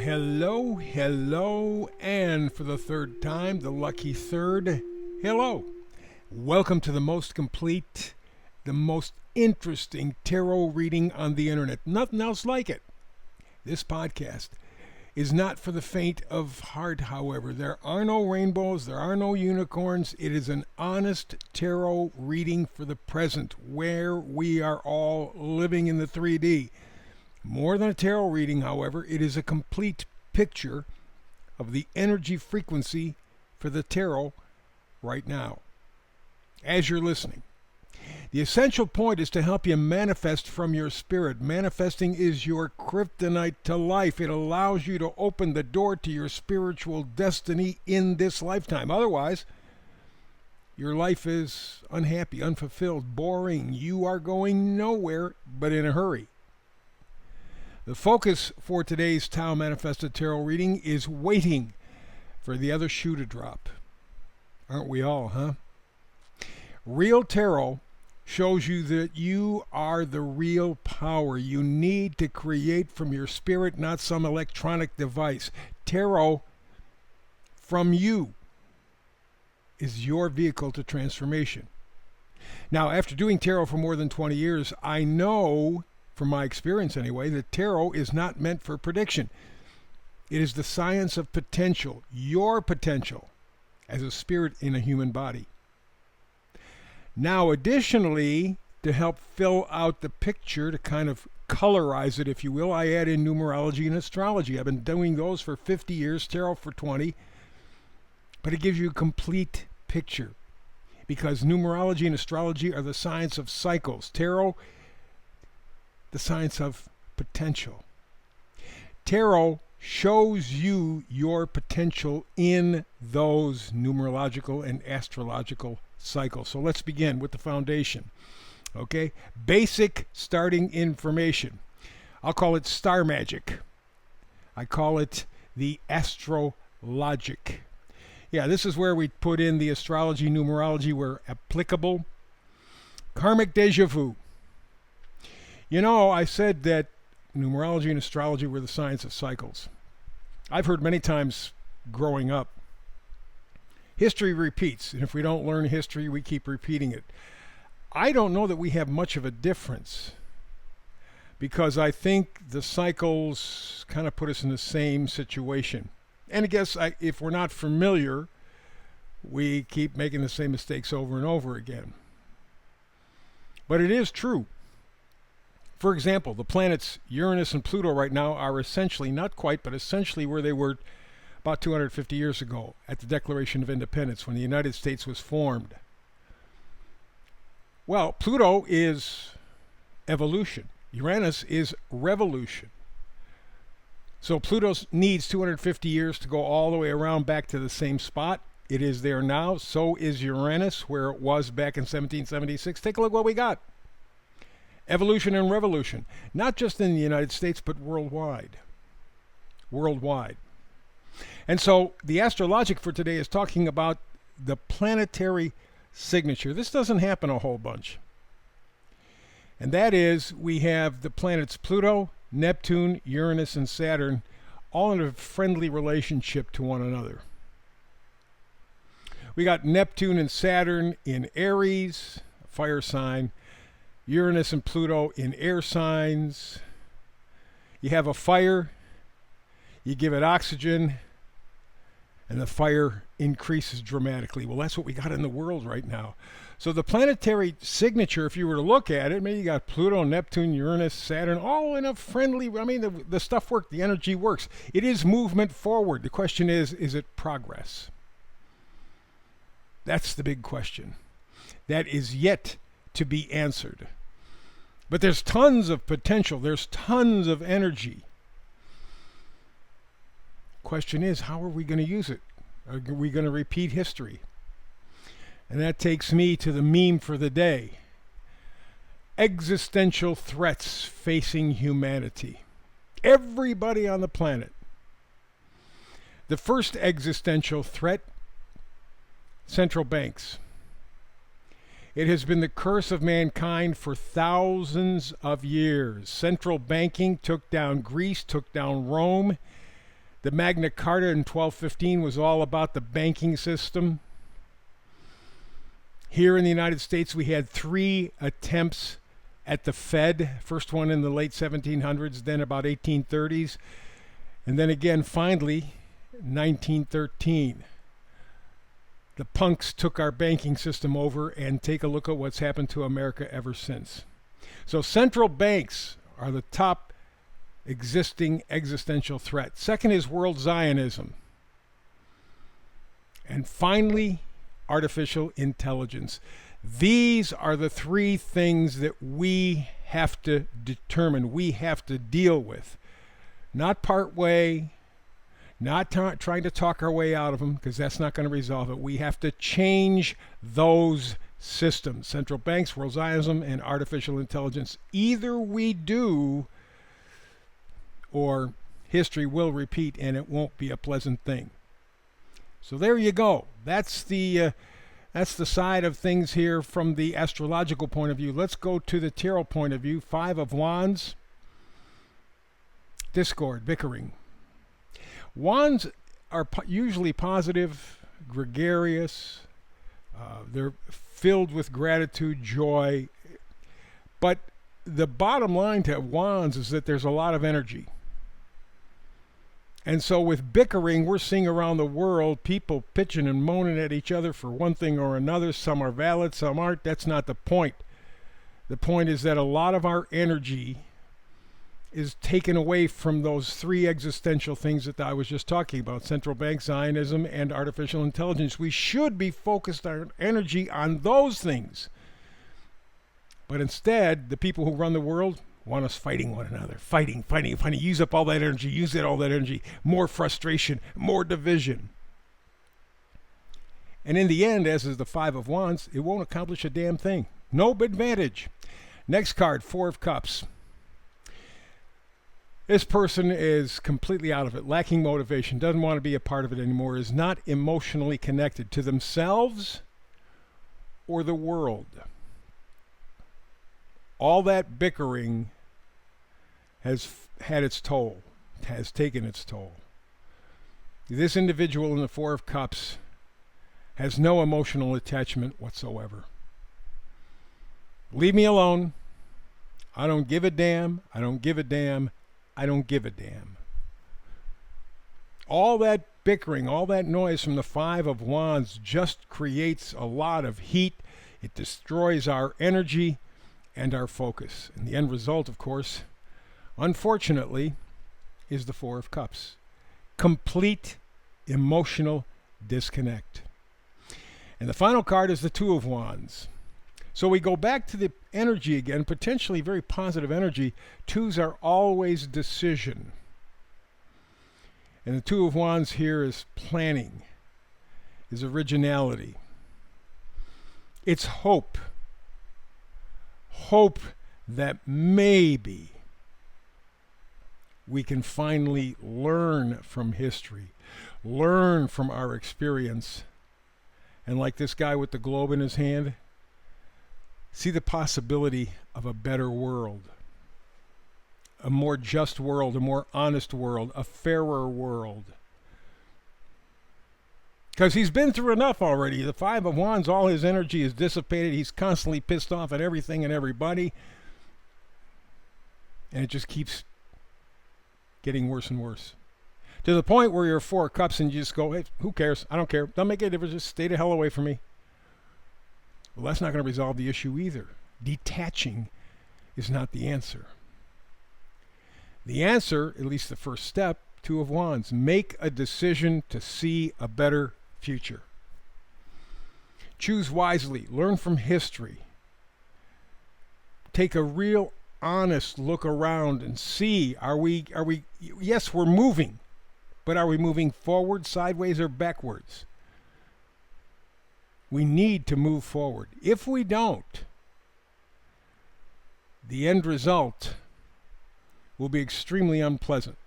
Hello, and for the third time, the lucky third, hello. Welcome to the most complete, the most interesting tarot reading on the internet. Nothing else like it. This podcast is not for the faint of heart, however. There are no rainbows, there are no unicorns. It is an honest tarot reading for the present, where we are all living in the 3D. More than a tarot reading, however, it is a complete picture of the energy frequency for the tarot right now, as you're listening. The essential point is to help you manifest from your spirit. Manifesting is your kryptonite to life. It allows you to open the door to your spiritual destiny in this lifetime. Otherwise, your life is unhappy, unfulfilled, boring. You are going nowhere but in a hurry. The focus for today's Tao Manifested Tarot reading is waiting for the other shoe to drop. Aren't we all, huh? Real tarot shows you that you are the real power. You need to create from your spirit, not some electronic device. Tarot from you is your vehicle to transformation. Now, after doing tarot for more than 20 years, I know, from my experience anyway, that tarot is not meant for prediction. It is the science of potential, your potential as a spirit in a human body. Now, additionally, to help fill out the picture, to kind of colorize it, if you will, I add in numerology and astrology. I've been doing those for 50 years, tarot for 20, but it gives you a complete picture, because numerology and astrology are the science of cycles. Tarot, the science of potential. Tarot shows you your potential in those numerological and astrological cycles. So let's begin with the foundation. Okay? Basic starting information. I'll call it star magic. I call it the astrologic. Yeah, this is where we put in the astrology, numerology where applicable. Karmic deja vu. You know, I said that numerology and astrology were the science of cycles. I've heard many times growing up, history repeats, and if we don't learn history, we keep repeating it. I don't know that we have much of a difference, because I think the cycles kind of put us in the same situation. And I guess if we're not familiar, we keep making the same mistakes over and over again. But it is true. For example, the planets Uranus and Pluto right now are essentially, not quite, but essentially where they were about 250 years ago at the Declaration of Independence when the United States was formed. Well, Pluto is evolution. Uranus is revolution. So Pluto needs 250 years to go all the way around back to the same spot. It is there now. So is Uranus, where it was back in 1776. Take a look what we got. Evolution and revolution, not just in the United States, but worldwide. Worldwide. And so the astrologic for today is talking about the planetary signature. This doesn't happen a whole bunch. And that is, we have the planets Pluto, Neptune, Uranus, and Saturn all in a friendly relationship to one another. We got Neptune and Saturn in Aries, a fire sign, Uranus and Pluto in air signs. You have a fire, you give it oxygen, and the fire increases dramatically. Well, that's what we got in the world right now. So the planetary signature, if you were to look at it, maybe you got Pluto, Neptune, Uranus, Saturn, all in a friendly, the stuff works, the energy works. It is movement forward. The question is it progress? That's the big question. That is yet to be answered. But there's tons of potential. There's tons of energy. Question is, how are we going to use it? Are we going to repeat history? And that takes me to the meme for the day. Existential threats facing humanity. Everybody on the planet. The first existential threat, central banks. It has been the curse of mankind for thousands of years. Central banking took down Greece, took down Rome. The Magna Carta in 1215 was all about the banking system. Here in the United States, we had 3 attempts at the Fed. First one in the late 1700s, then about 1830s, and then again, finally, 1913. The punks took our banking system over, and take a look at what's happened to America ever since. So central banks are the top existing existential threat. Second is world Zionism. And finally, artificial intelligence. These are the 3 things that we have to determine, we have to deal with. Not part way, not trying to talk our way out of them, because that's not going to resolve it. We have to change those systems. Central banks, world Zionism, and artificial intelligence. Either we do, or history will repeat, and it won't be a pleasant thing. So there you go. That's the side of things here from the astrological point of view. Let's go to the tarot point of view. 5 of Wands. Discord, bickering. Wands are usually positive, gregarious. They're filled with gratitude, joy. But the bottom line to Wands is that there's a lot of energy. And so with bickering, we're seeing around the world people pitching and moaning at each other for one thing or another. Some are valid, some aren't. That's not the point. The point is that a lot of our energy is taken away from those 3 existential things that I was just talking about: central bank, Zionism, and artificial intelligence. We should be focused our energy on those things. But instead, the people who run the world want us fighting one another. Fighting. Use up all that energy. More frustration, more division. And in the end, as is the 5 of Wands, it won't accomplish a damn thing. No advantage. Next card, 4 of Cups. This person is completely out of it, lacking motivation, doesn't want to be a part of it anymore, is not emotionally connected to themselves or the world. All that bickering has had its toll, has taken its toll. This individual in the 4 of Cups has no emotional attachment whatsoever. Leave me alone. I don't give a damn. I don't give a damn. I don't give a damn. All that bickering, all that noise from the 5 of Wands just creates a lot of heat. It destroys our energy and our focus. And the end result, of course, unfortunately, is the 4 of Cups. Complete emotional disconnect. And the final card is the 2 of Wands. So we go back to the energy again, potentially very positive energy. 2s are always decision. And the 2 of Wands here is planning, is originality. It's hope. Hope that maybe we can finally learn from history, learn from our experience, and like this guy with the globe in his hand, see the possibility of a better world, a more just world, a more honest world, a fairer world. Because he's been through enough already. The 5 of Wands, all his energy is dissipated. He's constantly pissed off at everything and everybody. And it just keeps getting worse and worse. To the point where you're 4 of Cups and you just go, hey, who cares? I don't care. Don't make any difference. Just stay the hell away from me. Well, that's not going to resolve the issue either. Detaching is not the answer. The answer, at least the first step, 2 of Wands, make a decision to see a better future. Choose wisely. Learn from history. Take a real honest look around and see, yes, we're moving, but are we moving forward, sideways, or backwards? We need to move forward. If we don't, the end result will be extremely unpleasant.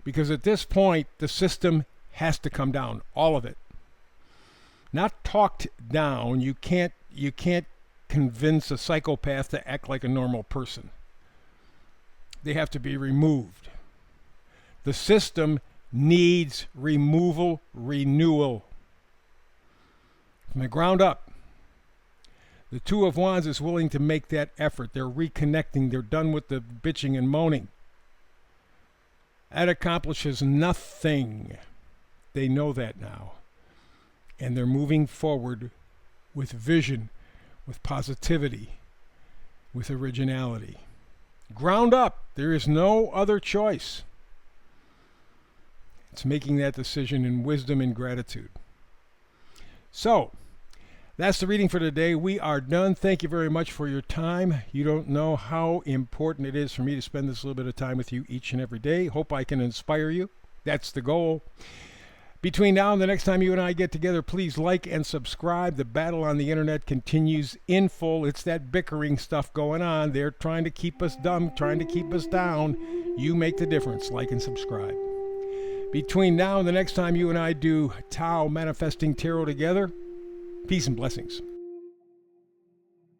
Because at this point, the system has to come down, all of it. Not talked down. You can't convince a psychopath to act like a normal person. They have to be removed. The system needs removal, renewal. From the ground up. The Two of Wands is willing to make that effort. They're reconnecting. They're done with the bitching and moaning. That accomplishes nothing. They know that now. And they're moving forward with vision, with positivity, with originality. Ground up. There is no other choice. It's making that decision in wisdom and gratitude. So, that's the reading for today. We are done. Thank you very much for your time. You don't know how important it is for me to spend this little bit of time with you each and every day. Hope I can inspire you. That's the goal. Between now and the next time you and I get together, please like and subscribe. The battle on the internet continues in full. It's that bickering stuff going on. They're trying to keep us dumb, trying to keep us down. You make the difference. Like and subscribe. Between now and the next time you and I do Tao Manifesting Tarot together, peace and blessings.